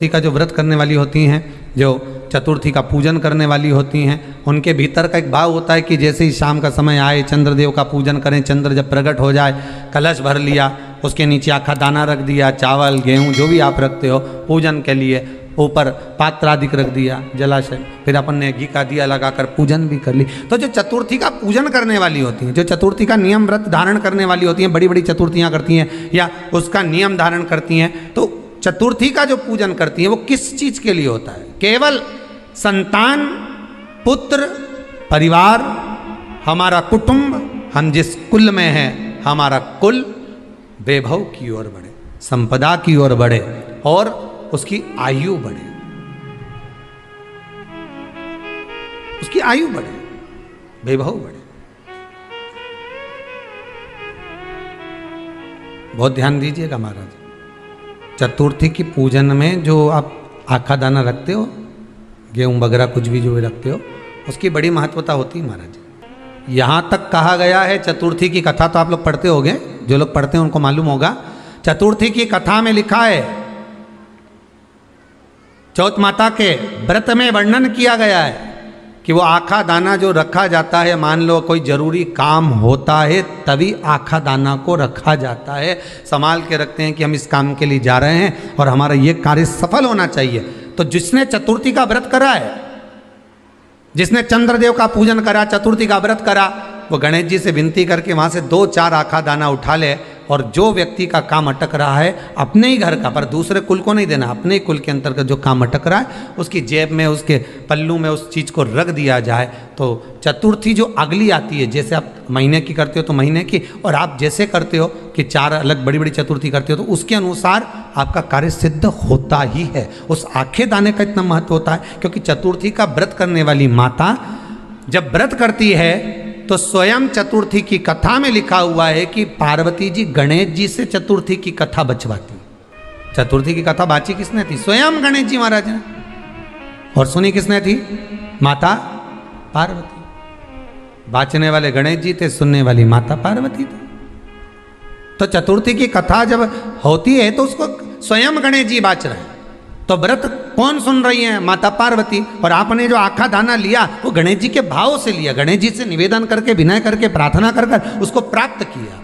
का जो व्रत करने वाली होती हैं, जो चतुर्थी का पूजन करने वाली होती हैं, उनके भीतर का एक भाव होता है कि जैसे ही शाम का समय आए चंद्रदेव का पूजन करें, चंद्र जब प्रकट हो जाए, कलश भर लिया, उसके नीचे आखा दाना रख दिया, चावल गेहूं जो भी आप रखते हो पूजन के लिए, ऊपर पात्र आदि रख दिया जलाशय, फिर अपन ने घी का दिया लगाकर पूजन भी कर ली। तो जो चतुर्थी का पूजन करने वाली होती हैं, जो चतुर्थी का नियम व्रत धारण करने वाली होती हैं, बड़ी बड़ी चतुर्थियाँ करती हैं या उसका नियम धारण करती हैं, तो चतुर्थी का जो पूजन करती है वो किस चीज के लिए होता है? केवल संतान, पुत्र, परिवार, हमारा कुटुंब, हम जिस कुल में हैं, हमारा कुल वैभव की ओर बढ़े, संपदा की ओर बढ़े और उसकी आयु बढ़े, उसकी आयु बढ़े, वैभव बढ़े। बहुत ध्यान दीजिएगा महाराज, चतुर्थी की पूजन में जो आप आखा दाना रखते हो, गेहूं वगैरह कुछ भी जो भी रखते हो, उसकी बड़ी महत्वता होती है महाराज। यहाँ तक कहा गया है, चतुर्थी की कथा तो आप लोग पढ़ते होंगे, जो लोग पढ़ते हैं उनको मालूम होगा। चतुर्थी की कथा में लिखा है, चौथ माता के व्रत में वर्णन किया गया है कि वो आखा दाना जो रखा जाता है, मान लो कोई जरूरी काम होता है तभी आखा दाना को रखा जाता है, संभाल के रखते हैं कि हम इस काम के लिए जा रहे हैं और हमारा ये कार्य सफल होना चाहिए। तो जिसने चतुर्थी का व्रत करा है, जिसने चंद्रदेव का पूजन करा, चतुर्थी का व्रत करा, वो गणेश जी से विनती करके वहाँ से 2-4 आखा दाना उठा ले, और जो व्यक्ति का काम अटक रहा है अपने ही घर का, पर दूसरे कुल को नहीं देना, अपने ही कुल के अंतर्गत जो काम अटक रहा है उसकी जेब में, उसके पल्लू में उस चीज़ को रख दिया जाए। तो चतुर्थी जो अगली आती है, जैसे आप महीने की करते हो तो महीने की, और आप जैसे करते हो कि 4 अलग बड़ी बड़ी चतुर्थी करते हो, तो उसके अनुसार आपका कार्य सिद्ध होता ही है। उस आखे दाने का इतना महत्व होता है क्योंकि चतुर्थी का व्रत करने वाली माता जब व्रत करती है तो स्वयं चतुर्थी की कथा में लिखा हुआ है कि पार्वती जी गणेश जी से चतुर्थी की कथा बचवाती। चतुर्थी की कथा बाची किसने थी? स्वयं गणेश जी महाराज ने। और सुनी किसने थी? माता पार्वती। बाचने वाले गणेश जी थे, सुनने वाली माता पार्वती थी। तो चतुर्थी की कथा जब होती है तो उसको स्वयं गणेश जी बाच रहे हैं, तो व्रत कौन सुन रही है? माता पार्वती। और आपने जो आखा दाना लिया वो गणेश जी के भाव से लिया, गणेश जी से निवेदन करके, विनय करके, प्रार्थना कर उसको प्राप्त किया।